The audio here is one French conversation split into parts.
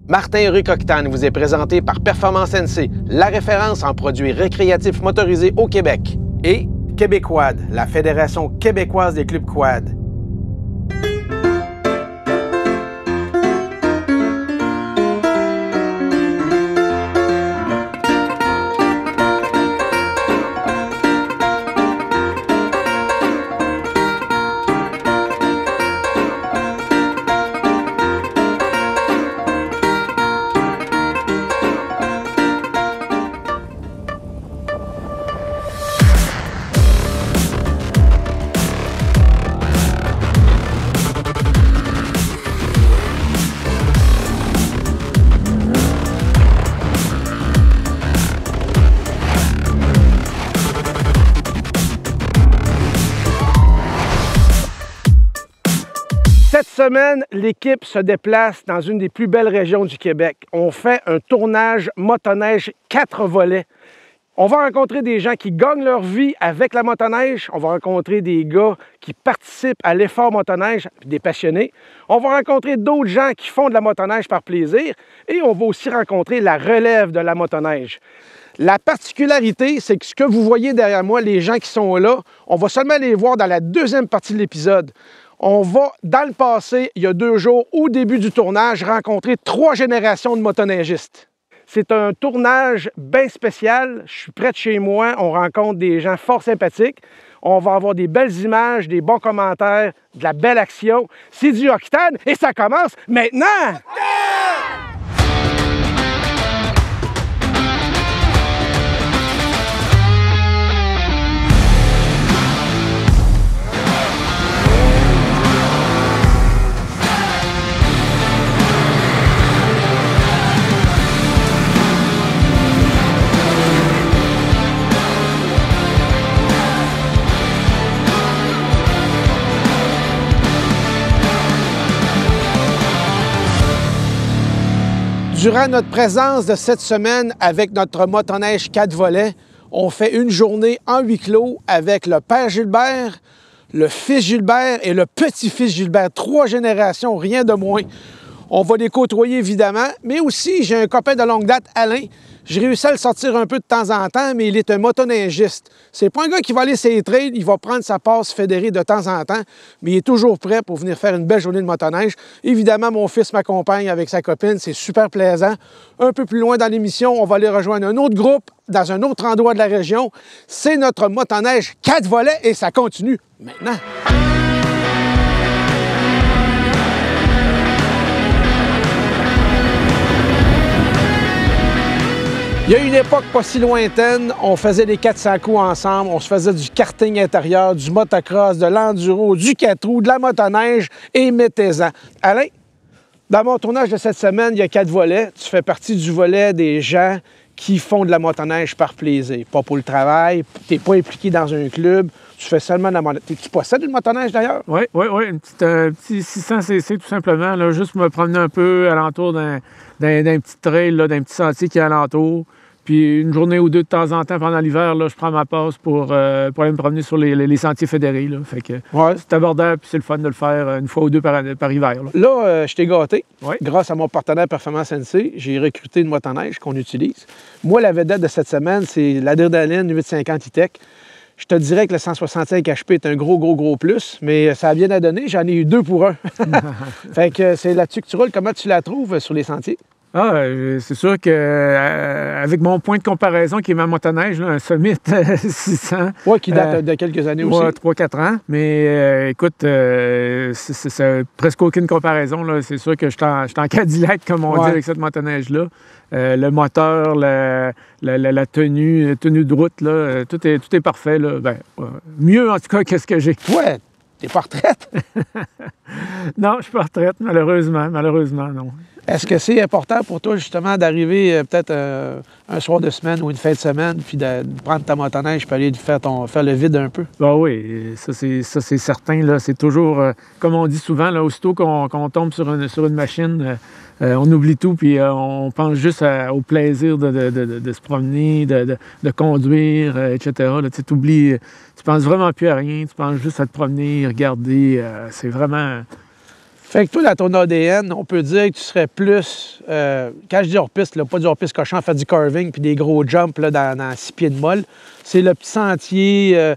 Martin Ruc Octane vous est présenté par Performance NC, la référence en produits récréatifs motorisés au Québec. Et Québéquad, la Fédération québécoise des clubs quad. Cette semaine, l'équipe se déplace dans une des plus belles régions du Québec. On fait un tournage motoneige 4 volets. On va rencontrer des gens qui gagnent leur vie avec la motoneige. On va rencontrer des gars qui participent à l'effort motoneige, des passionnés. On va rencontrer d'autres gens qui font de la motoneige par plaisir. Et on va aussi rencontrer la relève de la motoneige. La particularité, c'est que ce que vous voyez derrière moi, les gens qui sont là, on va seulement les voir dans la deuxième partie de l'épisode. On va, dans le passé, il y a 2 jours, au début du tournage, rencontrer 3 générations de motoneigistes. C'est un tournage bien spécial. Je suis près de chez moi. On rencontre des gens fort sympathiques. On va avoir des belles images, des bons commentaires, de la belle action. C'est du Octane et ça commence maintenant! Durant notre présence de cette semaine avec notre motoneige 4 volets, on fait une journée en huis clos avec le père Gilbert, le fils Gilbert et le petit-fils Gilbert. 3 générations, rien de moins. On va les côtoyer évidemment, mais aussi j'ai un copain de longue date, Alain. J'ai réussi à le sortir un peu de temps en temps, mais il est un motoneigiste. C'est pas un gars qui va aller ses trails, il va prendre sa passe fédérée de temps en temps, mais il est toujours prêt pour venir faire une belle journée de motoneige. Évidemment, mon fils m'accompagne avec sa copine, c'est super plaisant. Un peu plus loin dans l'émission, on va aller rejoindre un autre groupe dans un autre endroit de la région. C'est notre motoneige 4 volets et ça continue maintenant. Il y a une époque pas si lointaine, on faisait les 400 coups ensemble, on se faisait du karting intérieur, du motocross, de l'enduro, du 4 roues, de la motoneige et mettez-en. Alain, dans mon tournage de cette semaine, il y a 4 volets. Tu fais partie du volet des gens qui font de la motoneige par plaisir, pas pour le travail, tu n'es pas impliqué dans un club, tu fais seulement de la motoneige. Tu possèdes une motoneige d'ailleurs? Oui, un petit 600 cc tout simplement, là, juste me promener un peu alentour d'un petit trail, là, d'un petit sentier qui est alentour. Puis une journée ou 2 de temps en temps pendant l'hiver, là, je prends ma passe pour aller me promener sur les sentiers fédérés. Là. Fait que c'est abordable, puis c'est le fun de le faire 1 fois ou 2 par hiver. Là, je t'ai gâté. Ouais. Grâce à mon partenaire Performance NC, j'ai recruté une motoneige qu'on utilise. Moi, la vedette de cette semaine, c'est l'Adrénaline 850 E-Tech. Je te dirais que le 165 HP est un gros plus, mais ça a bien à donner. J'en ai eu 2 pour 1. Fait que c'est là-dessus que tu roules. Comment tu la trouves sur les sentiers? C'est sûr qu'avec mon point de comparaison qui est ma motoneige, là, un Summit 600. Oui, qui date de quelques années aussi. 3-4 ans. Mais écoute, c'est presque aucune comparaison. C'est sûr que je suis en Cadillac, comme on dit, avec cette motoneige-là. Le moteur, la tenue de route, là, tout est parfait. Là. Mieux en tout cas que ce que j'ai. Ouais, t'es pas retraite? Non, je suis pas retraite, malheureusement. Malheureusement, non. Est-ce que c'est important pour toi, justement, d'arriver peut-être un soir de semaine ou une fin de semaine, puis de prendre ta motoneige et aller faire le vide un peu? Ben oui, ça c'est certain. Là. C'est toujours, comme on dit souvent, là, aussitôt qu'on tombe sur une machine, on oublie tout, puis on pense juste au plaisir de se promener, de conduire, etc. Là, tu penses vraiment plus à rien, tu penses juste à te promener, regarder. C'est vraiment... Fait que toi, dans ton ADN, on peut dire que tu serais plus, quand je dis hors-piste, pas du hors-piste cochon, faire du carving puis des gros jumps là, dans 6 pieds de molle. C'est le petit sentier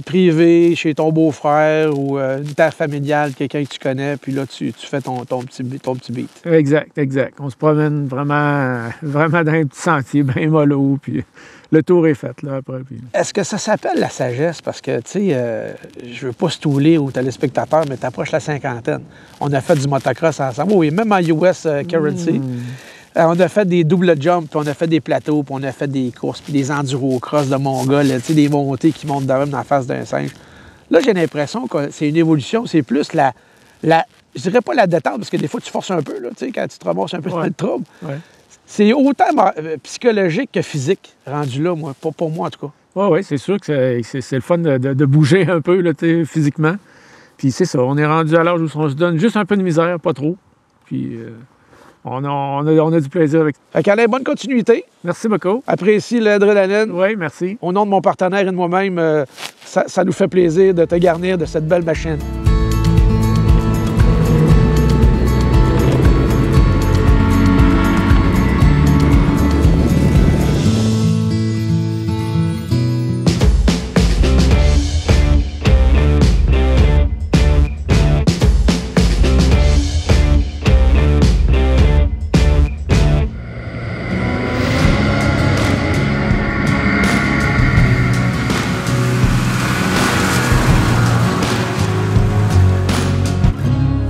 privé chez ton beau-frère ou une terre familiale, quelqu'un que tu connais, puis là, tu fais ton petit beat. Exact. On se promène vraiment dans un petit sentier bien mollo, puis le tour est fait, là, après. Puis... Est-ce que ça s'appelle la sagesse? Parce que, tu sais, je veux pas stouler aux téléspectateurs, mais t'approches la cinquantaine. On a fait du motocross ensemble. Oui, même en US Currency. On a fait des double jumps, puis on a fait des plateaux, puis on a fait des courses, puis des enduro-cross de Mongol, tu sais, des montées qui montent même dans la face d'un singe. Là, j'ai l'impression que c'est une évolution, c'est plus je dirais pas la détente, parce que des fois, tu forces un peu, là, tu sais, quand tu te ramasses un peu dans le trouble. Ouais. C'est autant psychologique que physique, rendu là, moi, pour moi, en tout cas. Oui, c'est sûr que c'est le fun de bouger un peu, là, physiquement. Puis c'est ça, on est rendu à l'âge où on se donne juste un peu de misère, pas trop. Puis... On a du plaisir avec ça. Fait qu'Alain, bonne continuité. Merci beaucoup. Apprécie l'adrénaline. Oui, merci. Au nom de mon partenaire et de moi-même, ça nous fait plaisir de te garnir de cette belle machine.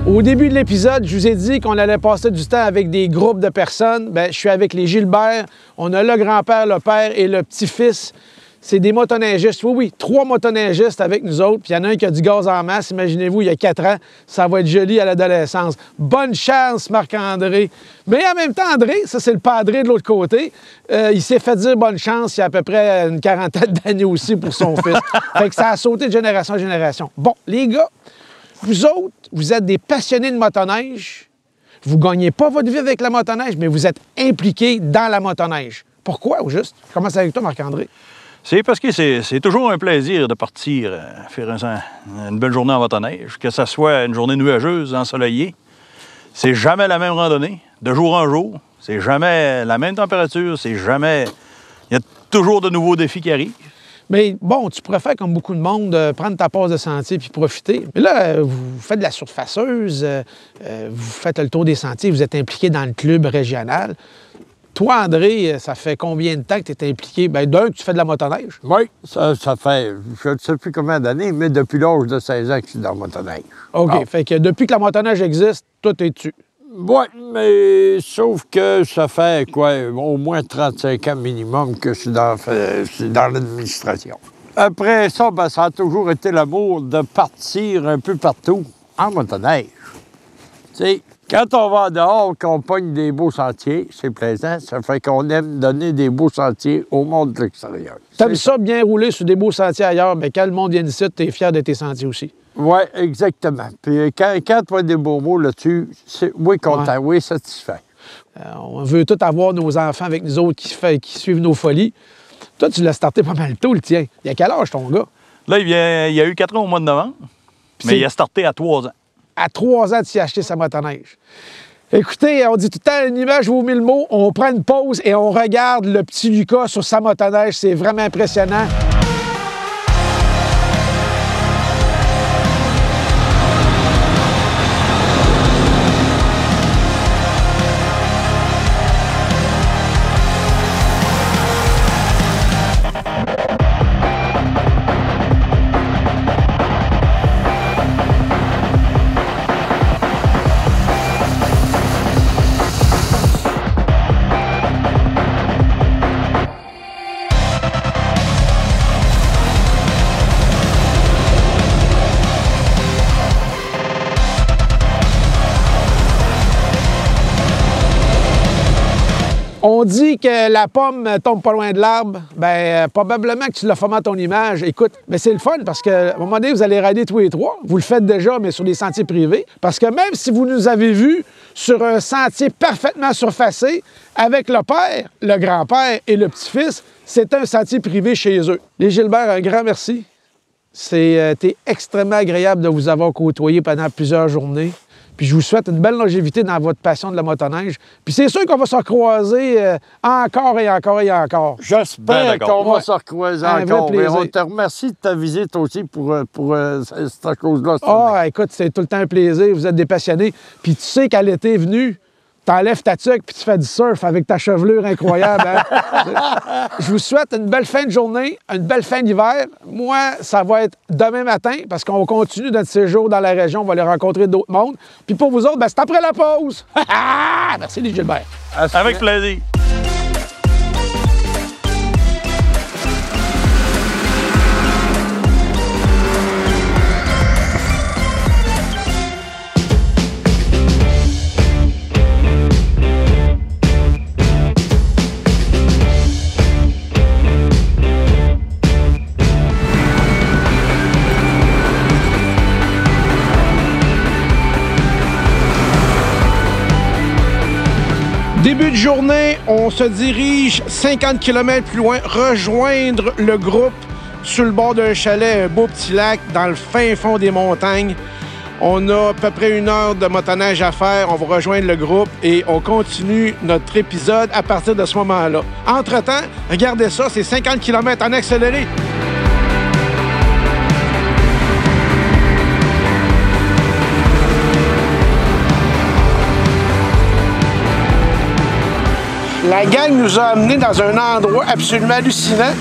Au début de l'épisode, je vous ai dit qu'on allait passer du temps avec des groupes de personnes. Bien, je suis avec les Gilbert. On a le grand-père, le père et le petit-fils. C'est des motoneigistes. Oui, 3 motoneigistes avec nous autres. Puis il y en a un qui a du gaz en masse. Imaginez-vous, il y a 4 ans. Ça va être joli à l'adolescence. Bonne chance, Marc-André. Mais en même temps, André, ça c'est le padré de l'autre côté. Il s'est fait dire bonne chance il y a à peu près une quarantaine d'années aussi pour son fils. Fait que ça a sauté de génération en génération. Bon, les gars, vous autres, vous êtes des passionnés de motoneige. Vous ne gagnez pas votre vie avec la motoneige, mais vous êtes impliqués dans la motoneige. Pourquoi, au juste? Je commence avec toi, Marc-André. C'est parce que c'est toujours un plaisir de partir faire une belle journée en motoneige, que ce soit une journée nuageuse, ensoleillée. C'est jamais la même randonnée, de jour en jour. C'est jamais la même température, c'est jamais... Il y a toujours de nouveaux défis qui arrivent. Mais bon, tu pourrais faire comme beaucoup de monde, prendre ta passe de sentier puis profiter. Mais là, vous faites de la surfaceuse, vous faites le tour des sentiers, vous êtes impliqué dans le club régional. Toi, André, ça fait combien de temps que tu es impliqué? Bien, d'un, que tu fais de la motoneige. Oui, ça fait, je ne sais plus combien d'années, mais depuis l'âge de 16 ans que je suis dans la motoneige. OK, fait que depuis que la motoneige existe, toi, t'es dessus. Oui, mais sauf que ça fait, au moins 35 ans minimum que je suis dans l'administration. Après ça, ben, ça a toujours été l'amour de partir un peu partout en motoneige. Tu sais, quand on va dehors, qu'on pogne des beaux sentiers, c'est plaisant. Ça fait qu'on aime donner des beaux sentiers au monde de l'extérieur. T'aimes ça bien rouler sur des beaux sentiers ailleurs, mais quand le monde vient ici, t'es fier de tes sentiers aussi. Oui, exactement. Puis quand tu vois des beaux mots là-dessus, oui, content, oui, satisfait. On veut tous avoir nos enfants avec nous autres qui suivent nos folies. Toi, tu l'as starté pas mal tôt, le tien. Il y a quel âge, ton gars? Là, il y a eu 4 ans au mois de novembre, mais il a starté à 3 ans. À 3 ans, tu as acheté sa motoneige. Écoutez, on dit tout le temps, une image vaut 1000 mots. On prend une pause et on regarde le petit Lucas sur sa motoneige. C'est vraiment impressionnant. On dit que la pomme tombe pas loin de l'arbre. Bien, probablement que tu l'as formé à ton image. Écoute, mais c'est le fun parce qu'à un moment donné, vous allez rider tous les 3. Vous le faites déjà, mais sur des sentiers privés. Parce que même si vous nous avez vus sur un sentier parfaitement surfacé, avec le père, le grand-père et le petit-fils, c'est un sentier privé chez eux. Les Gilbert, un grand merci. C'était extrêmement agréable de vous avoir côtoyé pendant plusieurs journées. Puis je vous souhaite une belle longévité dans votre passion de la motoneige. Puis c'est sûr qu'on va se recroiser encore et encore et encore. J'espère qu'on va se recroiser Un vrai encore. Mais plaisir. on te remercie de ta visite aussi pour cette chose-là. Ah, écoute, c'est tout le temps un plaisir. Vous êtes des passionnés. Puis tu sais qu'à l'été venu, t'enlèves ta tuque puis tu fais du surf avec ta chevelure incroyable. Hein? Je vous souhaite une belle fin de journée, une belle fin d'hiver. Moi, ça va être demain matin parce qu'on continue notre séjour dans la région. On va aller rencontrer d'autres mondes. Puis pour vous autres, ben, c'est après la pause. Merci, les Gilbert. Avec plaisir. Début de journée, on se dirige 50 km plus loin, rejoindre le groupe sur le bord d'un chalet, un beau petit lac dans le fin fond des montagnes. On a à peu près 1 heure de motoneige à faire. On va rejoindre le groupe et on continue notre épisode à partir de ce moment-là. Entre-temps, regardez ça, c'est 50 km en accéléré. La gang nous a amenés dans un endroit absolument hallucinant.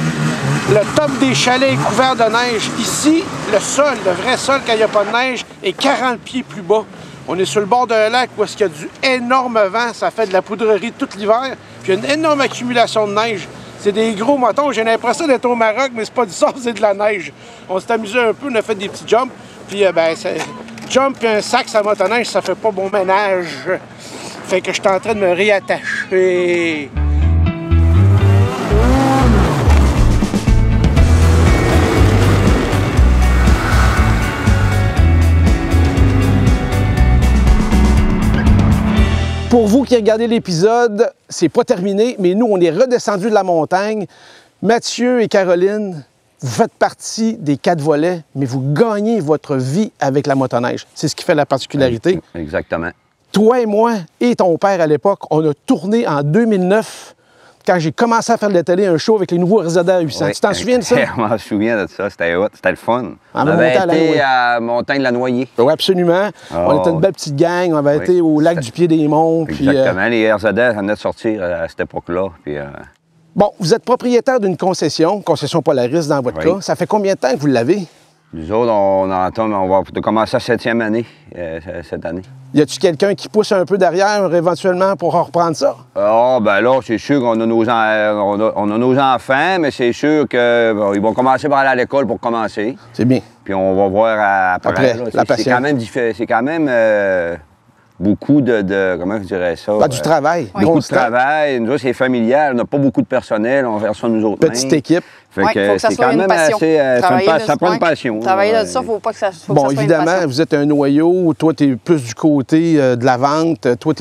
Le top des chalets est couvert de neige. Ici, le sol, le vrai sol, quand il n'y a pas de neige, est 40 pieds plus bas. On est sur le bord d'un lac où il y a du énorme vent. Ça fait de la poudrerie tout l'hiver. Puis il y a une énorme accumulation de neige. C'est des gros motons. J'ai l'impression d'être au Maroc, mais c'est pas du sable, c'est de la neige. On s'est amusé un peu, on a fait des petits jumps. Puis jump et un sac à motoneige, ça fait pas bon ménage. Fait que je suis en train de me réattacher. Pour vous qui regardez l'épisode, c'est pas terminé, mais nous, on est redescendus de la montagne. Mathieu et Caroline, vous faites partie des 4 volets, mais vous gagnez votre vie avec la motoneige. C'est ce qui fait la particularité. Exactement. Toi et moi et ton père à l'époque, on a tourné en 2009 quand j'ai commencé à faire de la télé, un show avec les nouveaux RZR 800. Oui. Tu t'en souviens de ça? Je m'en souviens de ça. C'était hot. C'était le fun. On On avait montait à la été Noyer. à Montagne-la-Noyer. Oui, absolument. On était une belle petite gang. On avait Oui. été au lac du Pied-des-Monts. Puis, Exactement. Les RZR venaient de sortir à cette époque-là. Puis, Bon, vous êtes propriétaire d'une concession Polaris dans votre Oui. cas. Ça fait combien de temps que vous l'avez? nous autres, on va commencer la 7e année cette année. Y a-tu quelqu'un qui pousse un peu derrière éventuellement pour reprendre ça? Ah, ben là, c'est sûr qu'on a nos enfants, mais c'est sûr qu'ils vont commencer par aller à l'école pour commencer. C'est bien. Puis on va voir après. Là. la C'est passion. c'est quand même beaucoup de comment je dirais ça? Du travail. Beaucoup de constant. travail. Nous autres, c'est familial. On n'a pas beaucoup de personnel. On va faire ça nous autres. Petite équipe. Fait Oui, que faut que ça c'est soit quand une même passion. assez. Ça prend une passion. Travailler là. de ça, faut pas que ça faut Bon, que ça soit une évidemment, passion. vous êtes un noyau. Toi, tu es plus du côté de la vente. Toi,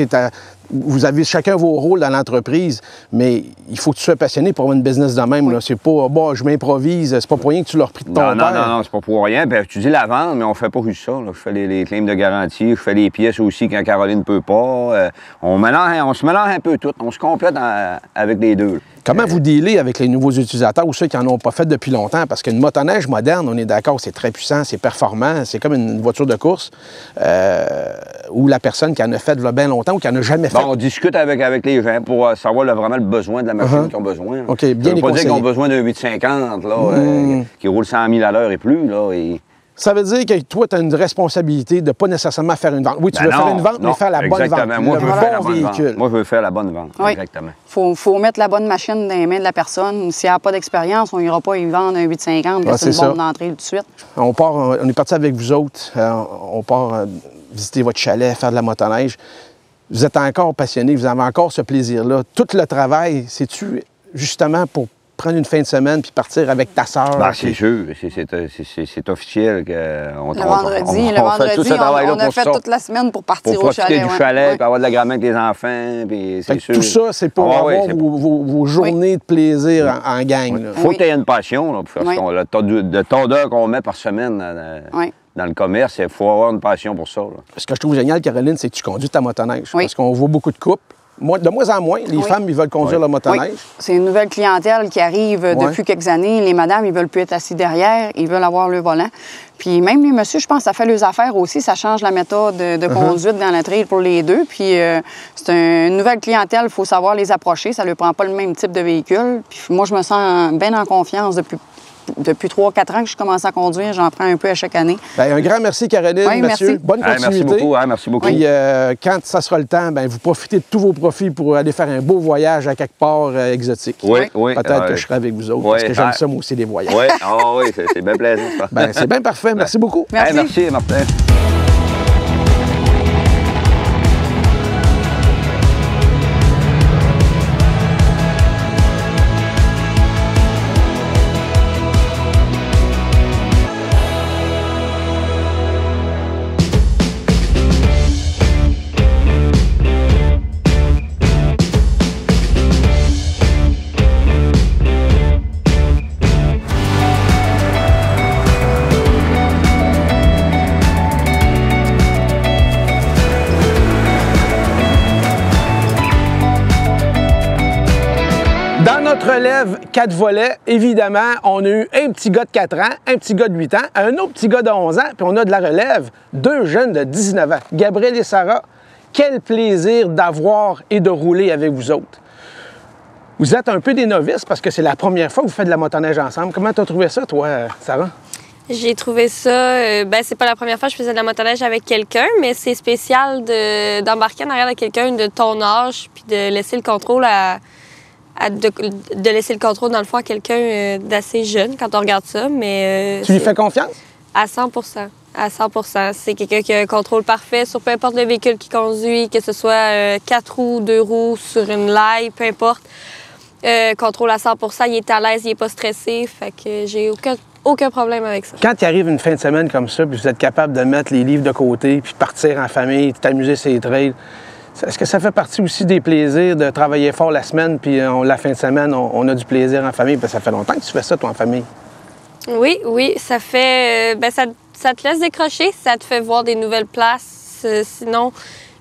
vous avez chacun vos rôles dans l'entreprise, mais il faut que tu sois passionné pour avoir une business de même. Là. C'est pas, bon, je m'improvise. C'est pas pour rien que tu l'as repris de ton Non, père. non, c'est pas pour rien. Puis, tu dis la vente, mais on fait pas juste ça. Là. Je fais les claims de garantie, je fais les pièces aussi quand Caroline ne peut pas. On se mélange un peu tout. On se complète avec les deux. Comment vous dealez avec les nouveaux utilisateurs ou ceux qui n'en ont pas fait depuis longtemps? Parce qu'une motoneige moderne, on est d'accord, c'est très puissant, c'est performant, c'est comme une voiture de course. Ou la personne qui en a fait il y a bien longtemps ou qui n'en a jamais fait. Bon, on discute avec les gens pour savoir vraiment le besoin de la machine qu'ils ont besoin. OK, Ça bien veut les pas dire conseiller. qu'ils ont besoin d'un 850 là, qui roule 100 000 à l'heure et plus. Là, et... Ça veut dire que toi, tu as une responsabilité de ne pas nécessairement faire une vente. Oui, tu veux faire une vente, mais faire la bonne vente. Exactement. Moi, le je veux faire la bon bonne véhicule. vente. Moi, je veux faire la bonne vente. Oui. Exactement. Faut mettre la bonne machine dans les mains de la personne. S'il n'y a pas d'expérience, on n'ira pas y vendre un 850, Ah, c'est une c'est ça. bombe d'entrée tout de suite. On est parti avec vous autres. On part visiter votre chalet, faire de la motoneige. Vous êtes encore passionné, vous avez encore ce plaisir-là. Tout le travail, c'est-tu justement pour prendre une fin de semaine puis partir avec ta sœur? Ben, c'est sûr, c'est officiel qu'on Le vendredi, on a fait toute la semaine pour partir pour au profiter chalet. du chalet, puis avoir de la grammaire avec les enfants, puis Fait c'est que sûr. tout ça, c'est pour Ah, ouais, avoir c'est vos journées de plaisir en gang. Là. faut Oui. que tu aies une passion là, pour faire Oui. le tas d'heures qu'on met par semaine Oui. dans le commerce, il faut avoir une passion pour ça. Là. Ce que je trouve génial, Caroline, c'est que tu conduis ta motoneige. Oui. Parce qu'on voit beaucoup de couples. De moins en moins, les femmes, ils veulent conduire leur motoneige. Oui. C'est une nouvelle clientèle qui arrive depuis quelques années. Les madames, ils veulent plus être assis derrière, ils veulent avoir le volant. Puis même les messieurs, je pense, ça fait leurs affaires aussi. Ça change la méthode de conduite dans la trail pour les deux. Puis c'est une nouvelle clientèle, il faut savoir les approcher. Ça ne leur prend pas le même type de véhicule. Puis moi, je me sens bien en confiance depuis 3-4 ans que je commence à conduire. J'en prends un peu à chaque année. Bien, un grand merci, Caroline, oui, monsieur. Merci. Bonne continuité. Merci beaucoup. Merci beaucoup. Puis quand ça sera le temps, bien, vous profitez de tous vos profits pour aller faire un beau voyage à quelque part exotique. Oui. Peut-être que je serai avec vous autres, parce que j'aime ça, moi aussi, les voyages. Oui, c'est bien plaisant, ça. Ben, c'est bien parfait. Merci beaucoup. Merci. Merci, Martin. Dans notre relève 4 volets, évidemment, on a eu un petit gars de 4 ans, un petit gars de 8 ans, un autre petit gars de 11 ans, puis on a de la relève, 2 jeunes de 19 ans. Gabriel et Sarah, quel plaisir d'avoir et de rouler avec vous autres. Vous êtes un peu des novices parce que c'est la première fois que vous faites de la motoneige ensemble. Comment tu as trouvé ça, toi, Sarah? J'ai trouvé ça... c'est pas la première fois que je faisais de la motoneige avec quelqu'un, mais c'est spécial d'embarquer en arrière de quelqu'un de ton âge puis de laisser le contrôle de laisser le contrôle, dans le fond, à quelqu'un d'assez jeune quand on regarde ça, mais... Tu lui fais confiance? À 100 %. À 100 %. C'est quelqu'un qui a un contrôle parfait sur peu importe le véhicule qu'il conduit, que ce soit 4 roues, 2 roues, sur une laille, peu importe. Contrôle à 100 % il est à l'aise, il n'est pas stressé, fait que j'ai aucun problème avec ça. Quand il arrive une fin de semaine comme ça, puis vous êtes capable de mettre les livres de côté, puis partir en famille, t'amuser sur les trails, est-ce que ça fait partie aussi des plaisirs de travailler fort la semaine, puis la fin de semaine, on a du plaisir en famille? Parce que ça fait longtemps que tu fais ça, toi, en famille. Oui, ça fait... ça te laisse décrocher, ça te fait voir des nouvelles places. Sinon,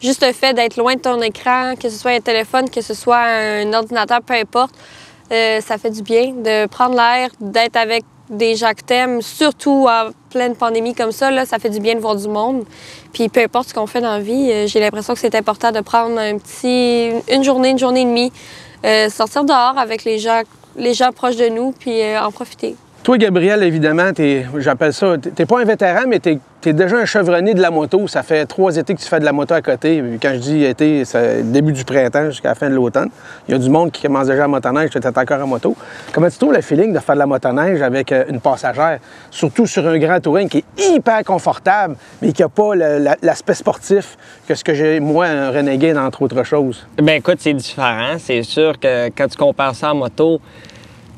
juste le fait d'être loin de ton écran, que ce soit un téléphone, que ce soit un ordinateur, peu importe, ça fait du bien de prendre l'air, d'être avec des gens que t'aimes, surtout en pleine pandémie comme ça, là, ça fait du bien de voir du monde. Puis peu importe ce qu'on fait dans la vie, j'ai l'impression que c'est important de prendre une journée et demie, sortir dehors avec les gens proches de nous, puis en profiter. Toi, Gabriel, évidemment, j'appelle ça, t'es pas un vétéran, mais t'es déjà un chevronné de la moto. Ça fait 3 étés que tu fais de la moto à côté. Puis quand je dis été, c'est le début du printemps jusqu'à la fin de l'automne. Il y a du monde qui commence déjà à motoneige, tu es encore en moto. Comment tu trouves le feeling de faire de la motoneige avec une passagère, surtout sur un grand touring qui est hyper confortable, mais qui n'a pas l'aspect sportif que ce que j'ai, moi, un Renegade, entre autres choses? Bien, écoute, c'est différent. C'est sûr que quand tu compares ça en moto,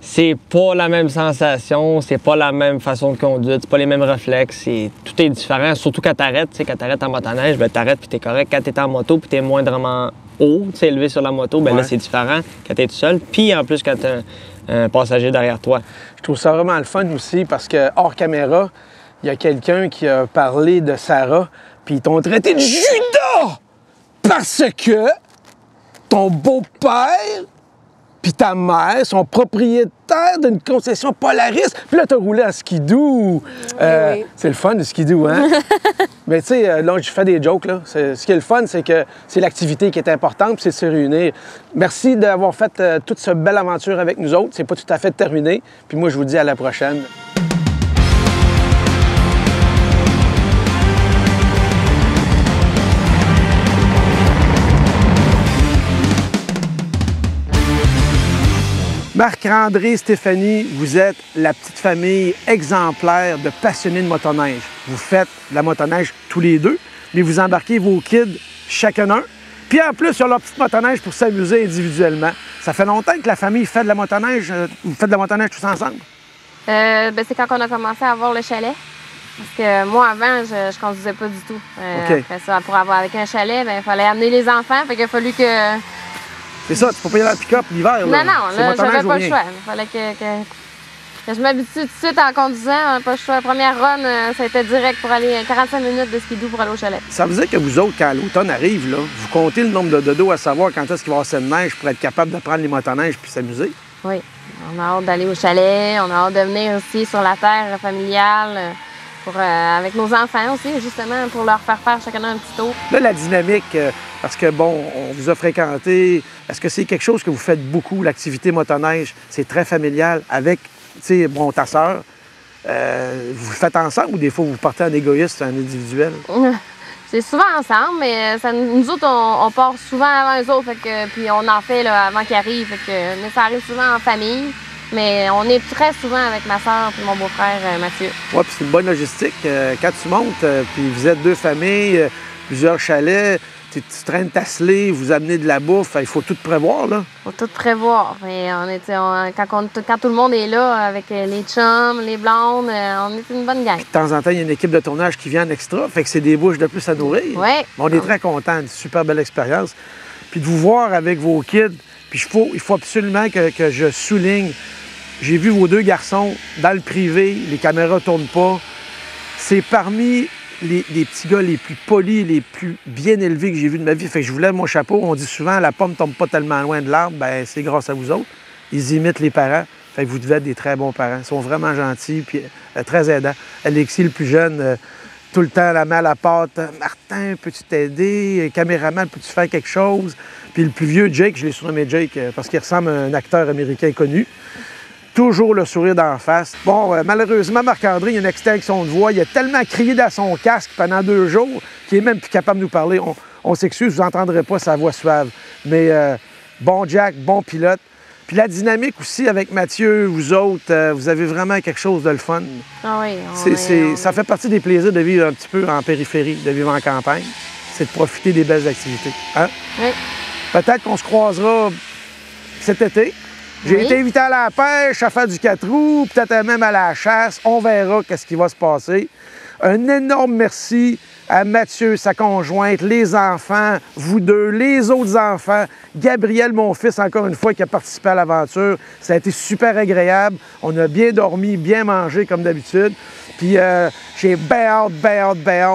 c'est pas la même sensation, c'est pas la même façon de conduire, c'est pas les mêmes réflexes, tout est différent, surtout quand t'arrêtes. Quand t'arrêtes en motoneige, ben t'arrêtes puis t'es correct. Quand t'es en moto puis t'es moindrement haut, élevé sur la moto, ben là c'est différent quand t'es tout seul. Puis en plus quand t'as un passager derrière toi. Je trouve ça vraiment le fun aussi parce que hors caméra, il y a quelqu'un qui a parlé de Sarah, puis ils t'ont traité de Judas parce que ton beau-père puis ta mère sont propriétaires d'une concession Polaris. Puis là, t'as roulé en skidoo. Oui. C'est le fun, le skidoo, hein? Mais tu sais, là, je fais des jokes, là. Ce qui est le fun, c'est que c'est l'activité qui est importante, puis c'est de se réunir. Merci d'avoir fait toute cette belle aventure avec nous autres. C'est pas tout à fait terminé. Puis moi, je vous dis à la prochaine. Marc-André, Stéphanie, vous êtes la petite famille exemplaire de passionnés de motoneige. Vous faites de la motoneige tous les deux, mais vous embarquez vos kids chacun un. Puis en plus, sur leur petite motoneige pour s'amuser individuellement. Ça fait longtemps que la famille fait de la motoneige. Vous faites de la motoneige tous ensemble? C'est quand on a commencé à avoir le chalet. Parce que moi, avant, je conduisais pas du tout. OK. Après ça, pour avoir avec un chalet, il fallait amener les enfants. Fait qu'il a fallu que... C'est ça, tu peux pas y aller à la pick-up l'hiver. Non, là, j'avais pas le choix. Il fallait que Je m'habitue tout de suite en conduisant. Pas le choix. Première run, ça a été direct pour aller 45 minutes de skidoo pour aller au chalet. Ça veut dire que vous autres, quand l'automne arrive, là, vous comptez le nombre de dodos à savoir quand est-ce qu'il va y avoir cette neige pour être capable de prendre les motoneiges puis s'amuser? Oui. On a hâte d'aller au chalet. On a hâte de venir aussi sur la terre familiale avec nos enfants aussi, justement, pour leur faire chacun un petit tour. Là, la dynamique, parce que, bon, on vous a fréquenté. Est-ce que c'est quelque chose que vous faites beaucoup, l'activité motoneige? C'est très familial avec, tu sais, bon, ta sœur. Vous le faites ensemble ou des fois vous partez en égoïste, en individuel? C'est souvent ensemble, mais nous autres, on part souvent avant eux autres, puis on en fait là, avant qu'ils arrivent. Mais ça arrive souvent en famille, mais on est très souvent avec ma soeur et mon beau-frère Mathieu. Oui, puis c'est une bonne logistique. Quand tu montes, puis vous êtes 2 familles, plusieurs chalets, tu traînes ta slé, vous amenez de la bouffe, il faut tout prévoir, là. Il faut tout prévoir. Mais quand tout le monde est là, avec les chums, les blondes, on est une bonne gang. Puis de temps en temps, il y a une équipe de tournage qui vient en extra, fait que c'est des bouches de plus à nourrir. Oui. On est très contents, une super belle expérience. Puis de vous voir avec vos kids, puis il faut absolument que je souligne, j'ai vu vos 2 garçons dans le privé, les caméras ne tournent pas. C'est parmi les petits gars les plus polis, les plus bien élevés que j'ai vus de ma vie. Fait que je vous lève mon chapeau. On dit souvent, la pomme ne tombe pas tellement loin de l'arbre. Bien, c'est grâce à vous autres. Ils imitent les parents. Fait que vous devez être des très bons parents. Ils sont vraiment gentils puis très aidants. Alexis, le plus jeune, tout le temps la main à la pâte. « Martin, peux-tu t'aider? Caméraman, peux-tu faire quelque chose? » Puis le plus vieux, Jake, je l'ai surnommé Jake parce qu'il ressemble à un acteur américain connu. Toujours le sourire d'en face. Bon, malheureusement, Marc-André, il y a une extinction de voix. Il a tellement crié dans son casque pendant 2 jours qu'il est même plus capable de nous parler. On s'excuse, vous n'entendrez pas sa voix suave. Mais bon Jack, bon pilote. Puis la dynamique aussi avec Mathieu, vous autres, vous avez vraiment quelque chose de le fun. Ah oui, ça fait partie des plaisirs de vivre un petit peu en périphérie, de vivre en campagne. C'est de profiter des belles activités. Hein? Oui. Peut-être qu'on se croisera cet été. J'ai été invité à la pêche, à faire du 4 roues, peut-être même à la chasse. On verra qu'est-ce qui va se passer. Un énorme merci à Mathieu, sa conjointe, les enfants, vous 2, les autres enfants. Gabriel, mon fils, encore une fois, qui a participé à l'aventure. Ça a été super agréable. On a bien dormi, bien mangé, comme d'habitude. Puis j'ai bien hâte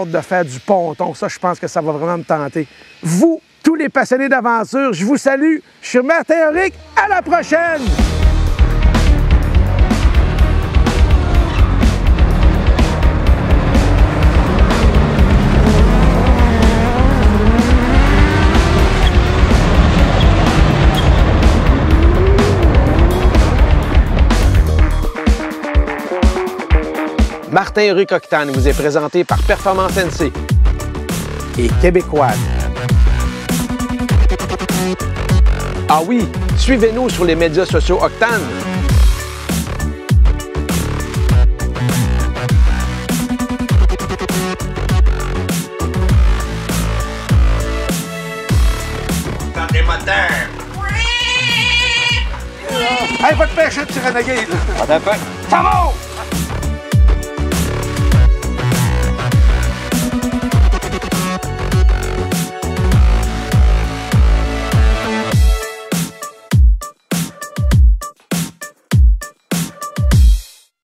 de faire du ponton. Ça, je pense que ça va vraiment me tenter. Vous, tous les passionnés d'aventure, je vous salue. Je suis Martin Henrique. À la prochaine! Martin Henrique Octane vous est présenté par Performance NC et Québécoise. Ah oui, suivez-nous sur les médias sociaux Octane. Dans des moteurs. Hey, va te pêcher, petit renegade! Attends un peu. Ça monte!